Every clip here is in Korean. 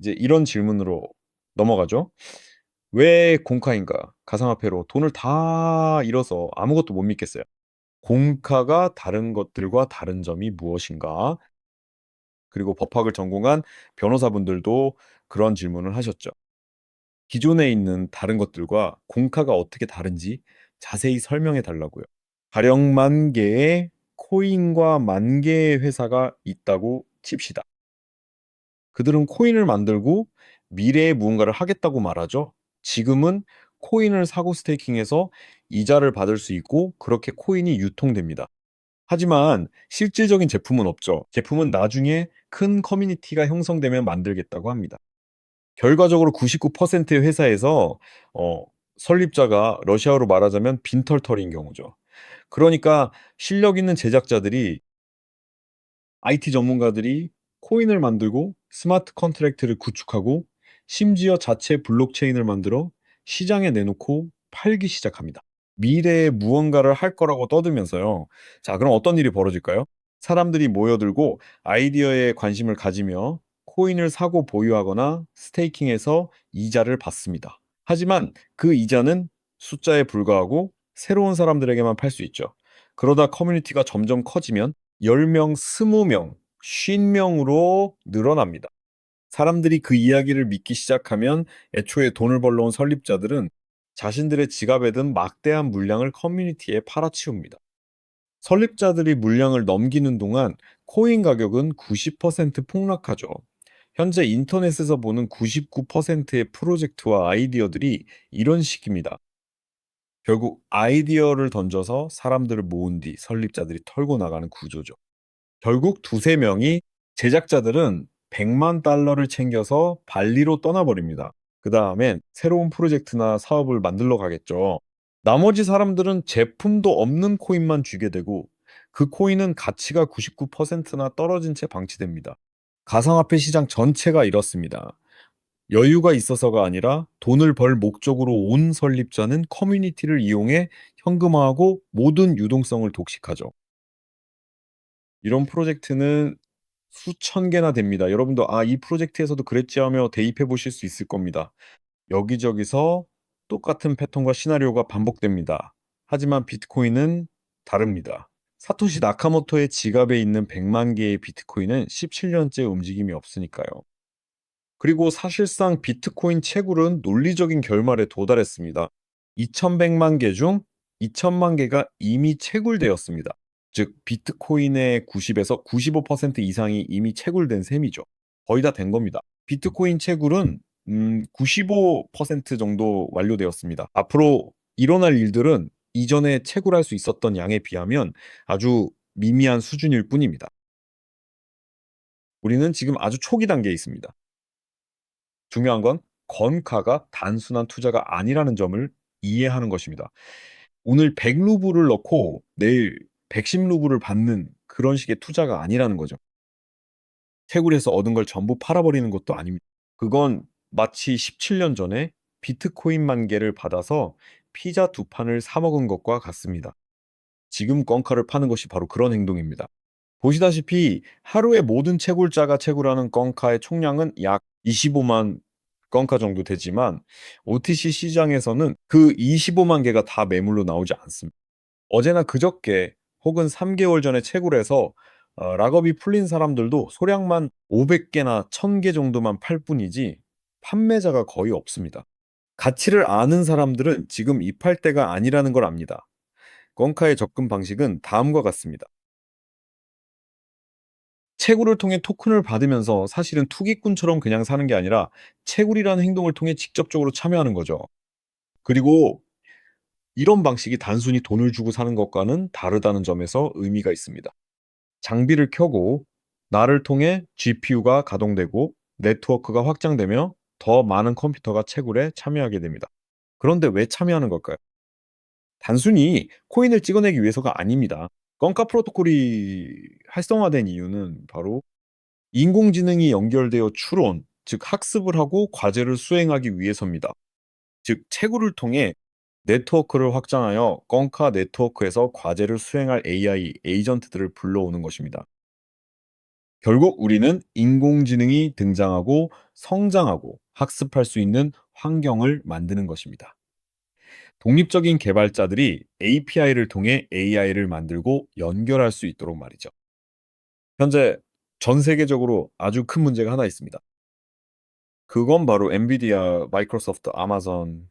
이제 이런 질문으로 넘어가죠. "왜 공카인가? 가상화폐로 돈을 다 잃어서 아무것도 못 믿겠어요. 공카가 다른 것들과 다른 점이 무엇인가?" 그리고 법학을 전공한 변호사분들도 그런 질문을 하셨죠. 기존에 있는 다른 것들과 공카가 어떻게 다른지 자세히 설명해 달라고요. 가령 만 개의 코인과 만 개의 회사가 있다고 칩시다. 그들은 코인을 만들고 미래에 무언가를 하겠다고 말하죠. 지금은 코인을 사고 스테이킹해서 이자를 받을 수 있고 그렇게 코인이 유통됩니다. 하지만 실질적인 제품은 없죠. 제품은 나중에 큰 커뮤니티가 형성되면 만들겠다고 합니다. 결과적으로 99%의 회사에서 어 설립자가 러시아어로 말하자면 빈털터리인 경우죠. 그러니까 실력 있는 제작자들이 IT 전문가들이 코인을 만들고 스마트 컨트랙트를 구축하고 심지어 자체 블록체인을 만들어 시장에 내놓고 팔기 시작합니다. 미래에 무언가를 할 거라고 떠들면서요. 자, 그럼 어떤 일이 벌어질까요? 사람들이 모여들고 아이디어에 관심을 가지며 코인을 사고 보유하거나 스테이킹해서 이자를 받습니다. 하지만 그 이자는 숫자에 불과하고 새로운 사람들에게만 팔 수 있죠. 그러다 커뮤니티가 점점 커지면 10명, 20명, 50명으로 늘어납니다. 사람들이 그 이야기를 믿기 시작하면 애초에 돈을 벌러 온 설립자들은 자신들의 지갑에 든 막대한 물량을 커뮤니티에 팔아치웁니다. 설립자들이 물량을 넘기는 동안 코인 가격은 90% 폭락하죠. 현재 인터넷에서 보는 99%의 프로젝트와 아이디어들이 이런 식입니다. 결국 아이디어를 던져서 사람들을 모은 뒤 설립자들이 털고 나가는 구조죠. 결국 두세 명이 제작자들은 100만 달러를 챙겨서 발리로 떠나버립니다. 그 다음엔 새로운 프로젝트나 사업을 만들러 가겠죠. 나머지 사람들은 제품도 없는 코인만 쥐게 되고 그 코인은 가치가 99%나 떨어진 채 방치됩니다. 가상화폐 시장 전체가 이렇습니다. 여유가 있어서가 아니라 돈을 벌 목적으로 온 설립자는 커뮤니티를 이용해 현금화하고 모든 유동성을 독식하죠. 이런 프로젝트는 수천 개나 됩니다. 여러분도 '아 이 프로젝트에서도 그랬지.' 하며 대입해 보실 수 있을 겁니다. 여기저기서 똑같은 패턴과 시나리오가 반복됩니다. 하지만 비트코인은 다릅니다. 사토시 나카모토의 지갑에 있는 100만 개의 비트코인은 17년째 움직임이 없으니까요. 그리고 사실상 비트코인 채굴은 논리적인 결말에 도달했습니다. 2,100만 개 중 2천만 개가 이미 채굴되었습니다. 즉 비트코인의 90에서 95% 이상이 이미 채굴된 셈이죠. 거의 다 된 겁니다. 비트코인 채굴은 95% 정도 완료되었습니다. 앞으로 일어날 일들은 이전에 채굴할 수 있었던 양에 비하면 아주 미미한 수준일 뿐입니다. 우리는 지금 아주 초기 단계에 있습니다. 중요한 건 건카가 단순한 투자가 아니라는 점을 이해하는 것입니다. 오늘 100 루블을 넣고 내일 110 루블을 받는 그런 식의 투자가 아니라는 거죠. 채굴해서 얻은 걸 전부 팔아버리는 것도 아닙니다. 그건 마치 17년 전에 비트코인만 개를 받아서 피자 두 판을 사 먹은 것과 같습니다. 지금 건카를 파는 것이 바로 그런 행동입니다. 보시다시피 하루에 모든 채굴자가 채굴하는 건카의 총량은 약 25만 건카 정도 되지만 OTC 시장에서는 그 25만 개가 다 매물로 나오지 않습니다. 어제나 그저께 혹은 3개월 전에 채굴해서 락업이 풀린 사람들도 소량만 500개나 1000개 정도만 팔 뿐이지 판매자가 거의 없습니다. 가치를 아는 사람들은 지금 입할 때가 아니라는 걸 압니다. 건카의 접근 방식은 다음과 같습니다. 채굴을 통해 토큰을 받으면서 사실은 투기꾼처럼 그냥 사는 게 아니라 채굴이라는 행동을 통해 직접적으로 참여하는 거죠. 그리고 이런 방식이 단순히 돈을 주고 사는 것과는 다르다는 점에서 의미가 있습니다. 장비를 켜고 나를 통해 GPU가 가동되고 네트워크가 확장되며 더 많은 컴퓨터가 채굴에 참여하게 됩니다. 그런데 왜 참여하는 걸까요? 단순히 코인을 찍어내기 위해서가 아닙니다. 건가 프로토콜이 활성화된 이유는 바로 인공지능이 연결되어 추론, 즉 학습을 하고 과제를 수행하기 위해서입니다. 즉 채굴을 통해 네트워크를 확장하여 건카 네트워크에서 과제를 수행할 AI, 에이전트들을 불러오는 것입니다. 결국 우리는 인공지능이 등장하고 성장하고 학습할 수 있는 환경을 만드는 것입니다. 독립적인 개발자들이 API를 통해 AI를 만들고 연결할 수 있도록 말이죠. 현재 전 세계적으로 아주 큰 문제가 하나 있습니다. 그건 바로 엔비디아, 마이크로소프트, 아마존,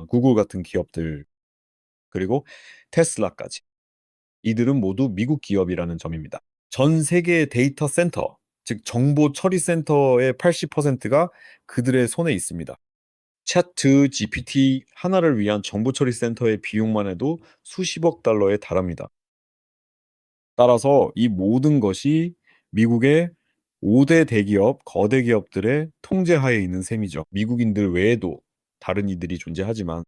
구글 같은 기업들, 그리고 테슬라까지. 이들은 모두 미국 기업이라는 점입니다. 전 세계의 데이터 센터, 즉 정보 처리 센터의 80%가 그들의 손에 있습니다. 챗 GPT 하나를 위한 정보 처리 센터의 비용만 해도 수십억 달러에 달합니다. 따라서 이 모든 것이 미국의 5대 대기업, 거대 기업들의 통제하에 있는 셈이죠. 미국인들 외에도 다른 이들이 존재하지만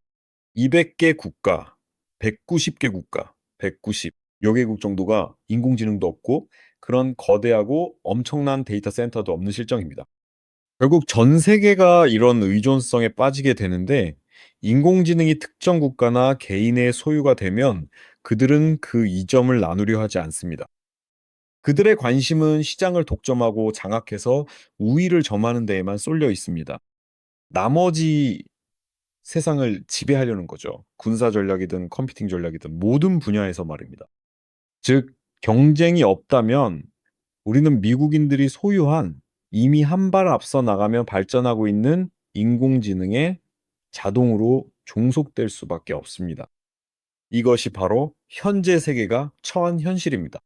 200개 국가, 190개 국가, 190 여개국 정도가 인공지능도 없고 그런 거대하고 엄청난 데이터 센터도 없는 실정입니다. 결국 전 세계가 이런 의존성에 빠지게 되는데 인공지능이 특정 국가나 개인의 소유가 되면 그들은 그 이점을 나누려 하지 않습니다. 그들의 관심은 시장을 독점하고 장악해서 우위를 점하는 데에만 쏠려 있습니다. 나머지 세상을 지배하려는 거죠. 군사 전략이든 컴퓨팅 전략이든 모든 분야에서 말입니다. 즉, 경쟁이 없다면 우리는 미국인들이 소유한 이미 한 발 앞서 나가며 발전하고 있는 인공지능에 자동으로 종속될 수밖에 없습니다. 이것이 바로 현재 세계가 처한 현실입니다.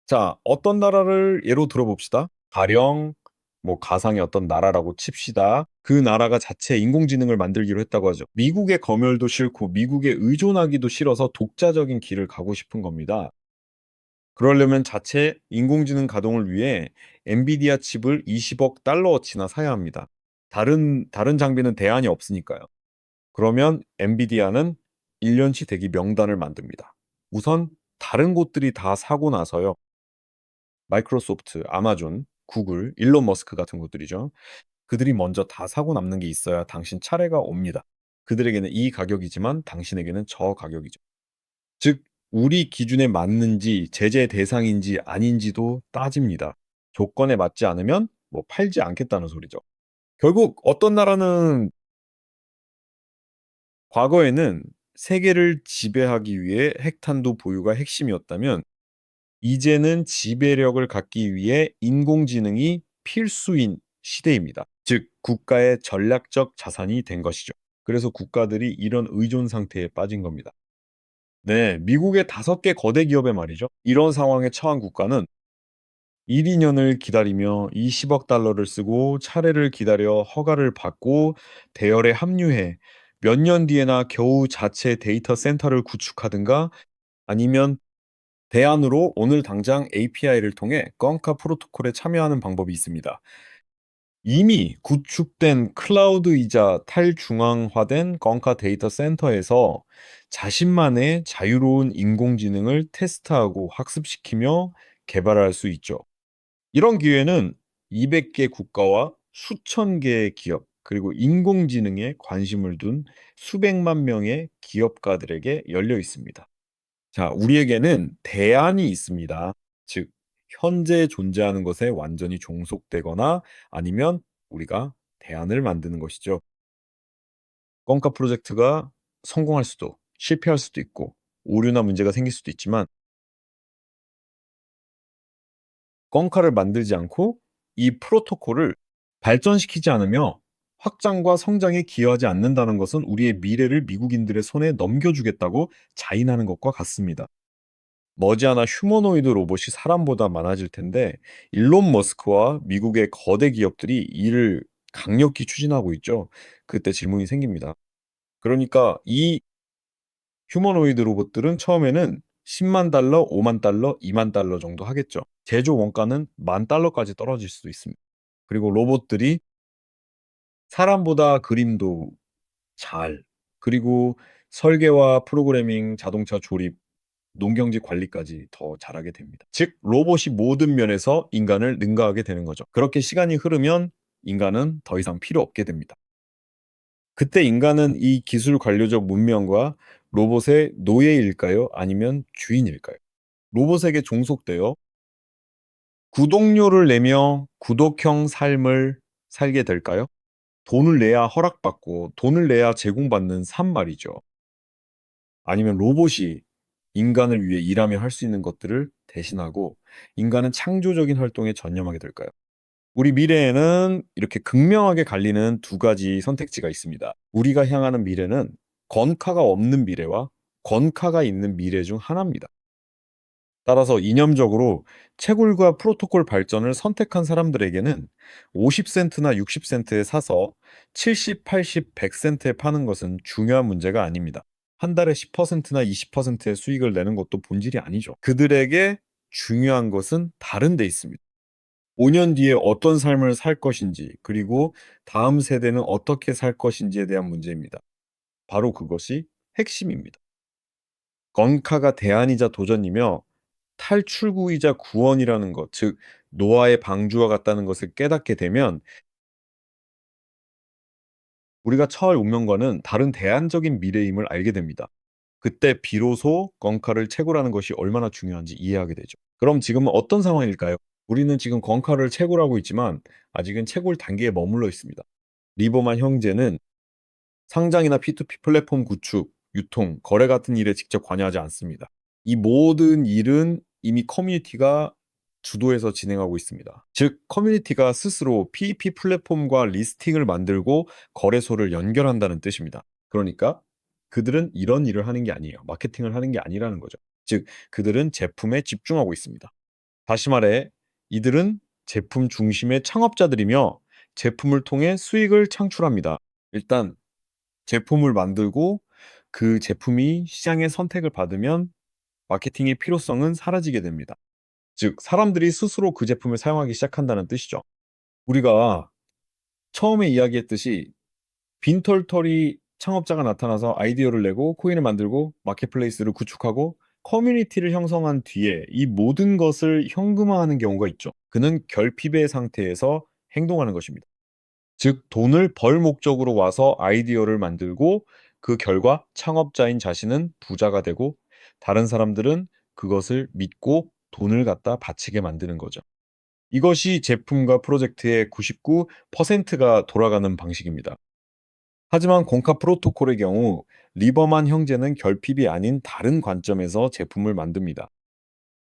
자, 어떤 나라를 예로 들어봅시다. 가령 가상의 어떤 나라라고 칩시다. 그 나라가 자체 인공지능을 만들기로 했다고 하죠. 미국의 검열도 싫고 미국에 의존하기도 싫어서 독자적인 길을 가고 싶은 겁니다. 그러려면 자체 인공지능 가동을 위해 엔비디아 칩을 20억 달러어치나 사야 합니다. 다른 장비는 대안이 없으니까요. 그러면 엔비디아는 1년치 대기 명단을 만듭니다. 우선 다른 곳들이 다 사고 나서요. 마이크로소프트, 아마존, 구글, 일론 머스크 같은 곳들이죠. 그들이 먼저 다 사고 남는 게 있어야 당신 차례가 옵니다. 그들에게는 이 가격이지만 당신에게는 저 가격이죠. 즉, 우리 기준에 맞는지 제재 대상인지 아닌지도 따집니다. 조건에 맞지 않으면 팔지 않겠다는 소리죠. 결국 어떤 나라는 과거에는 세계를 지배하기 위해 핵탄두 보유가 핵심이었다면 이제는 지배력을 갖기 위해 인공지능이 필수인 시대입니다. 즉, 국가의 전략적 자산이 된 것이죠. 그래서 국가들이 이런 의존 상태에 빠진 겁니다. 네, 미국의 5개 거대 기업의 말이죠. 이런 상황에 처한 국가는 1, 2년을 기다리며 20억 달러를 쓰고 차례를 기다려 허가를 받고 대열에 합류해 몇 년 뒤에나 겨우 자체 데이터 센터를 구축하든가 아니면 대안으로 오늘 당장 API를 통해 건카 프로토콜에 참여하는 방법이 있습니다. 이미 구축된 클라우드이자 탈중앙화된 건카 데이터 센터에서 자신만의 자유로운 인공지능을 테스트하고 학습시키며 개발할 수 있죠. 이런 기회는 200개 국가와 수천 개의 기업, 그리고 인공지능에 관심을 둔 수백만 명의 기업가들에게 열려 있습니다. 자, 우리에게는 대안이 있습니다. 즉, 현재 존재하는 것에 완전히 종속되거나 아니면 우리가 대안을 만드는 것이죠. 건카 프로젝트가 성공할 수도 실패할 수도 있고 오류나 문제가 생길 수도 있지만 건카를 만들지 않고 이 프로토콜을 발전시키지 않으며 확장과 성장에 기여하지 않는다는 것은 우리의 미래를 미국인들의 손에 넘겨주겠다고 자인하는 것과 같습니다. 머지않아 휴머노이드 로봇이 사람보다 많아질 텐데 일론 머스크와 미국의 거대 기업들이 이를 강력히 추진하고 있죠. 그때 질문이 생깁니다. 그러니까 이 휴머노이드 로봇들은 처음에는 10만 달러, 5만 달러, 2만 달러 정도 하겠죠. 제조 원가는 10,000달러까지 떨어질 수도 있습니다. 그리고 로봇들이 사람보다 그림도 잘, 그리고 설계와 프로그래밍, 자동차 조립, 농경지 관리까지 더 잘하게 됩니다. 즉, 로봇이 모든 면에서 인간을 능가하게 되는 거죠. 그렇게 시간이 흐르면 인간은 더 이상 필요 없게 됩니다. 그때 인간은 이 기술 관료적 문명과 로봇의 노예일까요? 아니면 주인일까요? 로봇에게 종속되어 구독료를 내며 구독형 삶을 살게 될까요? 돈을 내야 허락받고 돈을 내야 제공받는 삶 말이죠. 아니면 로봇이 인간을 위해 일하며 할 수 있는 것들을 대신하고 인간은 창조적인 활동에 전념하게 될까요? 우리 미래에는 이렇게 극명하게 갈리는 두 가지 선택지가 있습니다. 우리가 향하는 미래는 건카가 없는 미래와 건카가 있는 미래 중 하나입니다. 따라서 이념적으로 채굴과 프로토콜 발전을 선택한 사람들에게는 50센트나 60센트에 사서 70, 80, 100센트에 파는 것은 중요한 문제가 아닙니다. 한 달에 10%나 20%의 수익을 내는 것도 본질이 아니죠. 그들에게 중요한 것은 다른 데 있습니다. 5년 뒤에 어떤 삶을 살 것인지, 그리고 다음 세대는 어떻게 살 것인지에 대한 문제입니다. 바로 그것이 핵심입니다. 건카가 대안이자 도전이며 탈출구이자 구원이라는 것, 즉 노아의 방주와 같다는 것을 깨닫게 되면 우리가 처할 운명과는 다른 대안적인 미래임을 알게 됩니다. 그때 비로소 건카를 채굴하는 것이 얼마나 중요한지 이해하게 되죠. 그럼 지금은 어떤 상황일까요? 우리는 지금 건카를 채굴하고 있지만 아직은 채굴 단계에 머물러 있습니다. 리버만 형제는 상장이나 P2P 플랫폼 구축, 유통, 거래 같은 일에 직접 관여하지 않습니다. 이 모든 일은 이미 커뮤니티가 주도해서 진행하고 있습니다. 즉, 커뮤니티가 스스로 PEP 플랫폼과 리스팅을 만들고 거래소를 연결한다는 뜻입니다. 그러니까 그들은 이런 일을 하는 게 아니에요. 마케팅을 하는 게 아니라는 거죠. 즉, 그들은 제품에 집중하고 있습니다. 다시 말해, 이들은 제품 중심의 창업자들이며 제품을 통해 수익을 창출합니다. 일단 제품을 만들고 그 제품이 시장의 선택을 받으면 마케팅의 필요성은 사라지게 됩니다. 즉, 사람들이 스스로 그 제품을 사용하기 시작한다는 뜻이죠. 우리가 처음에 이야기했듯이 빈털터리 창업자가 나타나서 아이디어를 내고 코인을 만들고 마켓플레이스를 구축하고 커뮤니티를 형성한 뒤에 이 모든 것을 현금화하는 경우가 있죠. 그는 결핍의 상태에서 행동하는 것입니다. 즉, 돈을 벌 목적으로 와서 아이디어를 만들고 그 결과 창업자인 자신은 부자가 되고 다른 사람들은 그것을 믿고 돈을 갖다 바치게 만드는 거죠. 이것이 제품과 프로젝트의 99%가 돌아가는 방식입니다. 하지만 공카 프로토콜의 경우 리버만 형제는 결핍이 아닌 다른 관점에서 제품을 만듭니다.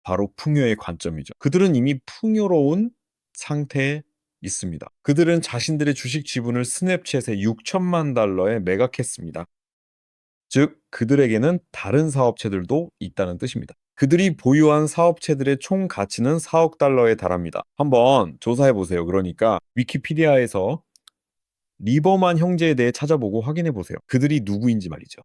바로 풍요의 관점이죠. 그들은 이미 풍요로운 상태에 있습니다. 그들은 자신들의 주식 지분을 스냅챗에 6천만 달러에 매각했습니다. 즉, 그들에게는 다른 사업체들도 있다는 뜻입니다. 그들이 보유한 사업체들의 총 가치는 4억 달러에 달합니다. 한번 조사해 보세요. 그러니까 위키피디아에서 리버만 형제에 대해 찾아보고 확인해 보세요. 그들이 누구인지 말이죠.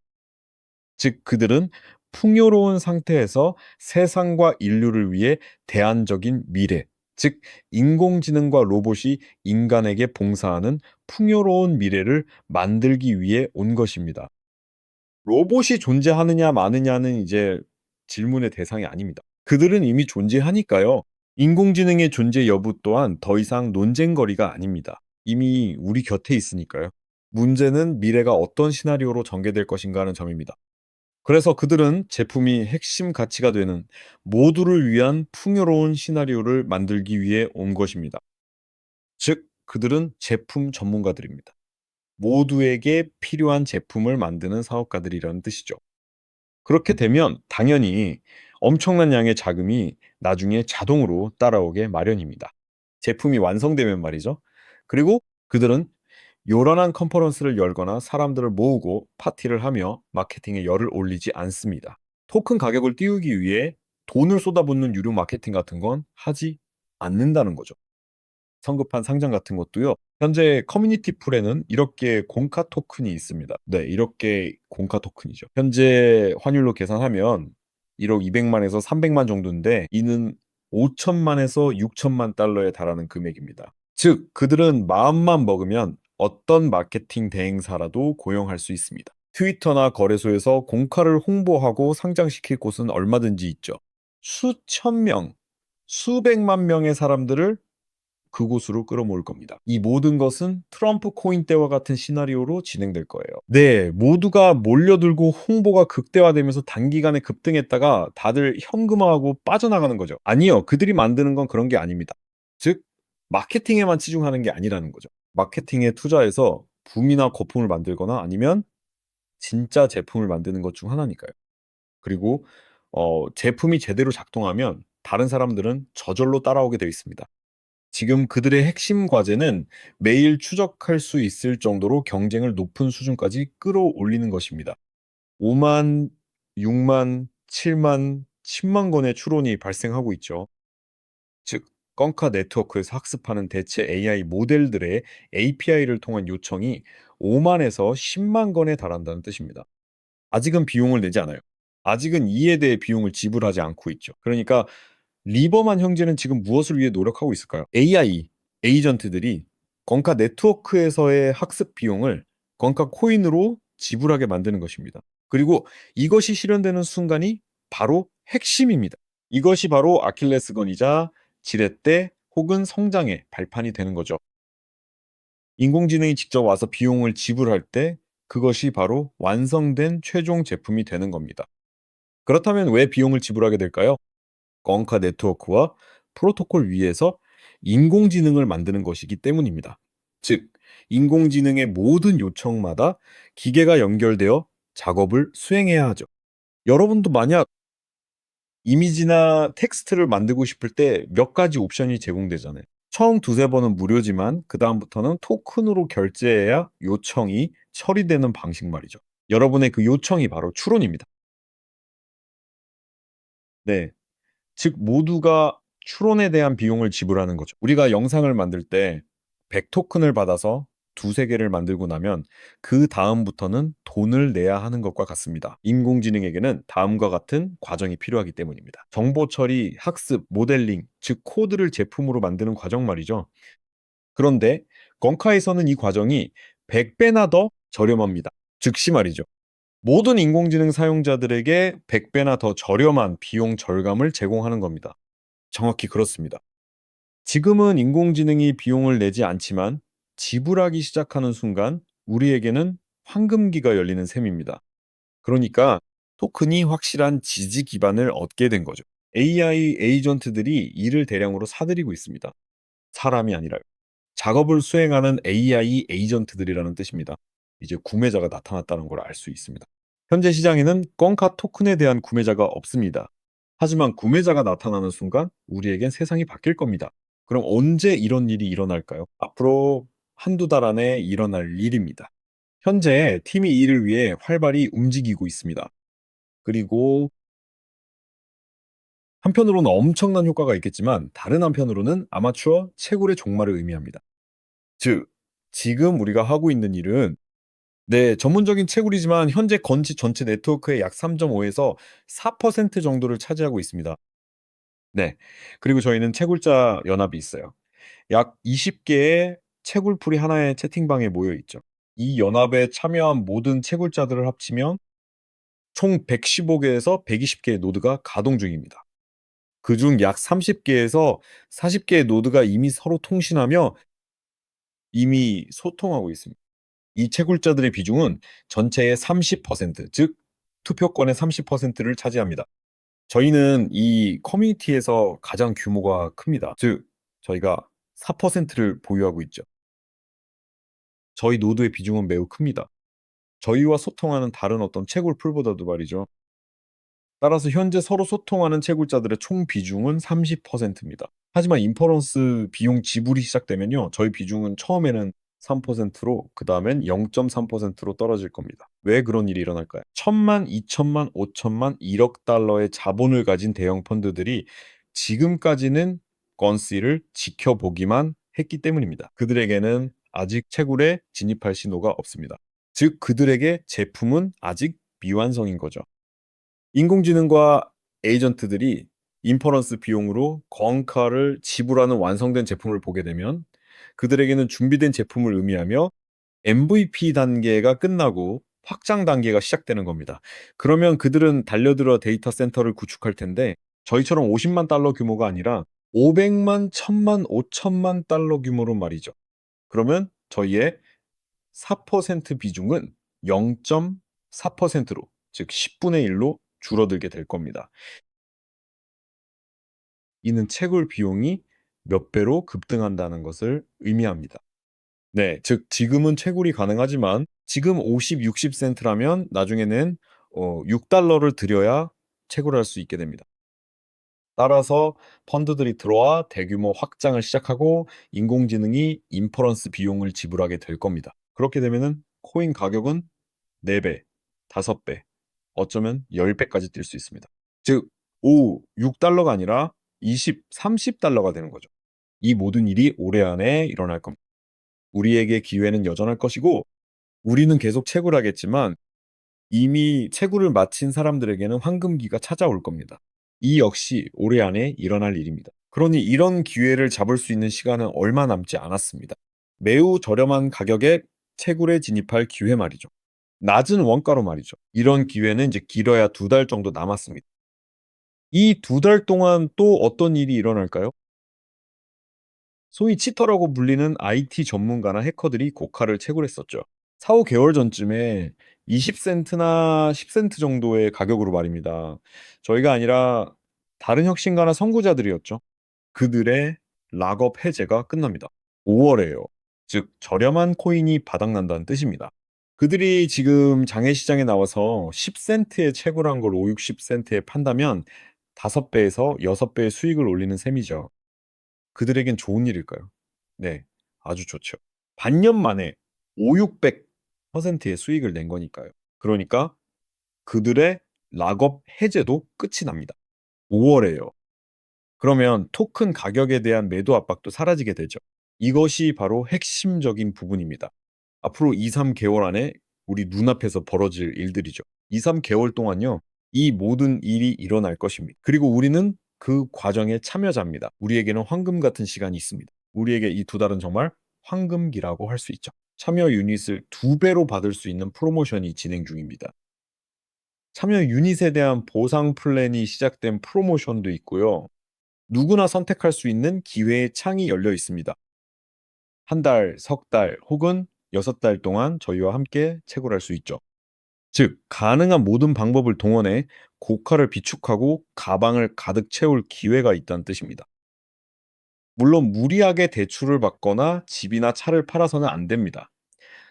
즉, 그들은 풍요로운 상태에서 세상과 인류를 위해 대안적인 미래, 즉 인공지능과 로봇이 인간에게 봉사하는 풍요로운 미래를 만들기 위해 온 것입니다. 로봇이 존재하느냐 마느냐는 이제 질문의 대상이 아닙니다. 그들은 이미 존재하니까요. 인공지능의 존재 여부 또한 더 이상 논쟁거리가 아닙니다. 이미 우리 곁에 있으니까요. 문제는 미래가 어떤 시나리오로 전개될 것인가 하는 점입니다. 그래서 그들은 제품이 핵심 가치가 되는 모두를 위한 풍요로운 시나리오를 만들기 위해 온 것입니다. 즉, 그들은 제품 전문가들입니다. 모두에게 필요한 제품을 만드는 사업가들이라는 뜻이죠. 그렇게 되면 당연히 엄청난 양의 자금이 나중에 자동으로 따라오게 마련입니다. 제품이 완성되면 말이죠. 그리고 그들은 요란한 컨퍼런스를 열거나 사람들을 모으고 파티를 하며 마케팅에 열을 올리지 않습니다. 토큰 가격을 띄우기 위해 돈을 쏟아붓는 유료 마케팅 같은 건 하지 않는다는 거죠. 성급한 상장 같은 것도요. 현재 커뮤니티 풀에는 이렇게 공카 토큰이 있습니다. 네, 이렇게 공카 토큰이죠. 현재 환율로 계산하면 1억 200만에서 300만 정도인데 이는 5천만에서 6천만 달러에 달하는 금액입니다. 즉, 그들은 마음만 먹으면 어떤 마케팅 대행사라도 고용할 수 있습니다. 트위터나 거래소에서 공카를 홍보하고 상장시킬 곳은 얼마든지 있죠. 수천 명, 수백만 명의 사람들을 그곳으로 끌어모을 겁니다. 이 모든 것은 트럼프 코인 때와 같은 시나리오로 진행될 거예요. 네, 모두가 몰려들고 홍보가 극대화되면서 단기간에 급등했다가 다들 현금화하고 빠져나가는 거죠. 아니요, 그들이 만드는 건 그런 게 아닙니다. 즉, 마케팅에만 치중하는 게 아니라는 거죠. 마케팅에 투자해서 붐이나 거품을 만들거나 아니면 진짜 제품을 만드는 것 중 하나니까요. 그리고 제품이 제대로 작동하면 다른 사람들은 저절로 따라오게 되어 있습니다. 지금 그들의 핵심 과제는 매일 추적할 수 있을 정도로 경쟁을 높은 수준까지 끌어올리는 것입니다. 5만, 6만, 7만, 10만 건의 추론이 발생하고 있죠. 즉, 껑카 네트워크에서 학습하는 대체 AI 모델들의 API를 통한 요청이 5만에서 10만 건에 달한다는 뜻입니다. 아직은 비용을 내지 않아요. 아직은 이에 대해 비용을 지불하지 않고 있죠. 그러니까 리버만 형제는 지금 무엇을 위해 노력하고 있을까요? AI 에이전트들이 건카 네트워크에서의 학습 비용을 건카 코인으로 지불하게 만드는 것입니다. 그리고 이것이 실현되는 순간이 바로 핵심입니다. 이것이 바로 아킬레스건이자 지렛대 혹은 성장의 발판이 되는 거죠. 인공지능이 직접 와서 비용을 지불할 때 그것이 바로 완성된 최종 제품이 되는 겁니다. 그렇다면 왜 비용을 지불하게 될까요? 껑카 네트워크와 프로토콜 위에서 인공지능을 만드는 것이기 때문입니다. 즉, 인공지능의 모든 요청마다 기계가 연결되어 작업을 수행해야 하죠. 여러분도 만약 이미지나 텍스트를 만들고 싶을 때 몇 가지 옵션이 제공되잖아요. 처음 두세 번은 무료지만 그다음부터는 토큰으로 결제해야 요청이 처리되는 방식 말이죠. 여러분의 그 요청이 바로 추론입니다. 네. 즉 모두가 추론에 대한 비용을 지불하는 거죠. 우리가 영상을 만들 때 100 토큰을 받아서 두세 개를 만들고 나면 그다음부터는 돈을 내야 하는 것과 같습니다. 인공지능에게는 다음과 같은 과정이 필요하기 때문입니다. 정보 처리, 학습, 모델링, 즉 코드를 제품으로 만드는 과정 말이죠. 그런데 건카에서는 이 과정이 100배나 더 저렴합니다. 즉시 말이죠. 모든 인공지능 사용자들에게 100배나 더 저렴한 비용 절감을 제공하는 겁니다. 정확히 그렇습니다. 지금은 인공지능이 비용을 내지 않지만 지불하기 시작하는 순간 우리에게는 황금기가 열리는 셈입니다. 그러니까 토큰이 확실한 지지 기반을 얻게 된 거죠. AI 에이전트들이 이를 대량으로 사들이고 있습니다. 사람이 아니라요. 작업을 수행하는 AI 에이전트들이라는 뜻입니다. 이제 구매자가 나타났다는 걸 알 수 있습니다. 현재 시장에는 껌카 토큰에 대한 구매자가 없습니다. 하지만 구매자가 나타나는 순간 우리에겐 세상이 바뀔 겁니다. 그럼 언제 이런 일이 일어날까요? 앞으로 한두 달 안에 일어날 일입니다. 현재 팀이 이를 위해 활발히 움직이고 있습니다. 그리고 한편으로는 엄청난 효과가 있겠지만 다른 한편으로는 아마추어 채굴의 종말을 의미합니다. 즉, 지금 우리가 하고 있는 일은 네, 전문적인 채굴이지만 현재 건지 전체 네트워크의 약 3.5에서 4% 정도를 차지하고 있습니다. 네. 그리고 저희는 채굴자 연합이 있어요. 약 20개의 채굴풀이 하나의 채팅방에 모여 있죠. 이 연합에 참여한 모든 채굴자들을 합치면 총 115개에서 120개의 노드가 가동 중입니다. 그중 약 30개에서 40개의 노드가 이미 서로 통신하며 이미 소통하고 있습니다. 이 채굴자들의 비중은 전체의 30%, 즉 투표권의 30%를 차지합니다. 저희는 이 커뮤니티에서 가장 규모가 큽니다. 즉 저희가 4%를 보유하고 있죠. 저희 노드의 비중은 매우 큽니다. 저희와 소통하는 다른 어떤 채굴 풀보다도 말이죠. 따라서 현재 서로 소통하는 채굴자들의 총 비중은 30%입니다. 하지만 인퍼런스 비용 지불이 시작되면요. 저희 비중은 처음에는 3%로 그다음엔 0.3%로 떨어질 겁니다. 왜 그런 일이 일어날까요? 1,000만, 2,000만, 5,000만, 1억 달러의 자본을 가진 대형 펀드들이 지금까지는 건씨를 지켜보기만 했기 때문입니다. 그들에게는 아직 채굴에 진입할 신호가 없습니다. 즉 그들에게 제품은 아직 미완성인 거죠. 인공지능과 에이전트들이 인퍼런스 비용으로 거언가를 지불하는 완성된 제품을 보게 되면 그들에게는 준비된 제품을 의미하며 MVP 단계가 끝나고 확장 단계가 시작되는 겁니다. 그러면 그들은 달려들어 데이터 센터를 구축할 텐데 저희처럼 50만 달러 규모가 아니라 500만, 1000만, 5천만 달러 규모로 말이죠. 그러면 저희의 4% 비중은 0.4%로 즉 10분의 1로 줄어들게 될 겁니다. 이는 채굴 비용이 몇 배로 급등한다는 것을 의미합니다. 네. 즉 지금은 채굴이 가능하지만 지금 50, 60 센트라면 나중에는 6 달러를 들여야 채굴할 수 있게 됩니다. 따라서 펀드들이 들어와 대규모 확장을 시작하고 인공지능이 인퍼런스 비용을 지불하게 될 겁니다. 그렇게 되면은 코인 가격은 4 배, 5 배, 어쩌면 10 배까지 뛸 수 있습니다. 즉 6 달러가 아니라 20, 30 달러가 되는 거죠. 이 모든 일이 올해 안에 일어날 겁니다. 우리에게 기회는 여전할 것이고 우리는 계속 채굴하겠지만 이미 채굴을 마친 사람들에게는 황금기가 찾아올 겁니다. 이 역시 올해 안에 일어날 일입니다. 그러니 이런 기회를 잡을 수 있는 시간은 얼마 남지 않았습니다. 매우 저렴한 가격에 채굴에 진입할 기회 말이죠. 낮은 원가로 말이죠. 이런 기회는 이제 길어야 2달 정도 남았습니다. 이 2달 동안 또 어떤 일이 일어날까요? 소위 치터라고 불리는 IT 전문가나 해커들이 고가를 채굴했었죠. 4-5 개월 전쯤에 20 센트나 10 센트 정도의 가격으로 말입니다. 저희가 아니라 다른 혁신가나 선구자들이었죠. 그들의 락업 해제가 끝납니다. 5 월에요. 즉 저렴한 코인이 바닥난다는 뜻입니다. 그들이 지금 장외 시장에 나와서 10 센트에 채굴한 걸 5-60 센트에 판다면 5 배에서 6 배의 수익을 올리는 셈이죠. 그들에겐 좋은 일일까요? 네. 아주 좋죠. 반년 만에 500~600%의 수익을 낸 거니까요. 그러니까 그들의 락업 해제도 끝이 납니다. 5 월에요. 그러면 토큰 가격에 대한 매도 압박도 사라지게 되죠. 이것이 바로 핵심적인 부분입니다. 앞으로 2-3 개월 안에 우리 눈앞에서 벌어질 일들이죠. 2-3 개월 동안요. 이 모든 일이 일어날 것입니다. 그리고 우리는 그 과정의 참여자입니다. 우리에게는 황금 같은 시간이 있습니다. 우리에게 이 2달은 정말 황금기라고 할 수 있죠. 참여 유닛을 2 배로 받을 수 있는 프로모션이 진행 중입니다. 참여 유닛에 대한 보상 플랜이 시작된 프로모션도 있고요. 누구나 선택할 수 있는 기회의 창이 열려 있습니다. 1 달, 석 달 혹은 6 달 동안 저희와 함께 채굴할 수 있죠. 즉 가능한 모든 방법을 동원해 고가를 비축하고 가방을 가득 채울 기회가 있다는 뜻입니다. 물론 무리하게 대출을 받거나 집이나 차를 팔아서는 안 됩니다.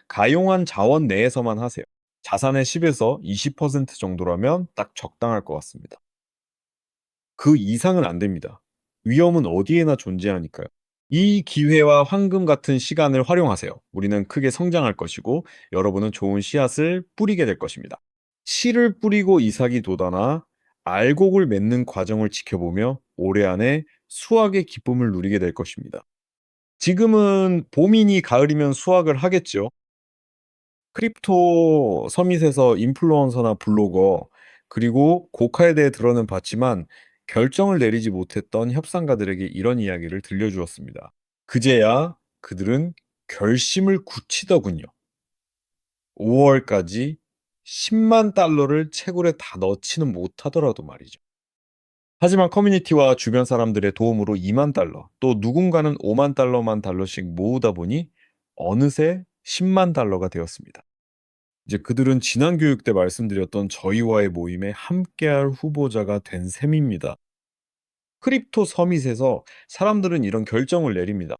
가용한 자원 내에서만 하세요. 자산의 10에서 20% 정도라면 딱 적당할 것 같습니다. 그 이상은 안 됩니다. 위험은 어디에나 존재하니까요. 이 기회와 황금 같은 시간을 활용하세요. 우리는 크게 성장할 것이고 여러분은 좋은 씨앗을 뿌리게 될 것입니다. 씨를 뿌리고 이삭이 돋아나 알곡을 맺는 과정을 지켜보며 올해 안에 수확의 기쁨을 누리게 될 것입니다. 지금은 봄이니 가을이면 수확을 하겠죠. 크립토 서밋에서 인플루언서나 블로거 그리고 고카에 대해 들어는 봤지만 결정을 내리지 못했던 협상가들에게 이런 이야기를 들려주었습니다. 그제야 그들은 결심을 굳히더군요. 5 월까지 10만 달러를 채굴에 다 넣지는 못하더라도 말이죠. 하지만 커뮤니티와 주변 사람들의 도움으로 2만 달러, 또 누군가는 5만 달러만 달러씩 모으다 보니 어느새 10만 달러가 되었습니다. 이제 그들은 지난 교육 때 말씀드렸던 저희와의 모임에 함께할 후보자가 된 셈입니다. 크립토 서밋에서 사람들은 이런 결정을 내립니다.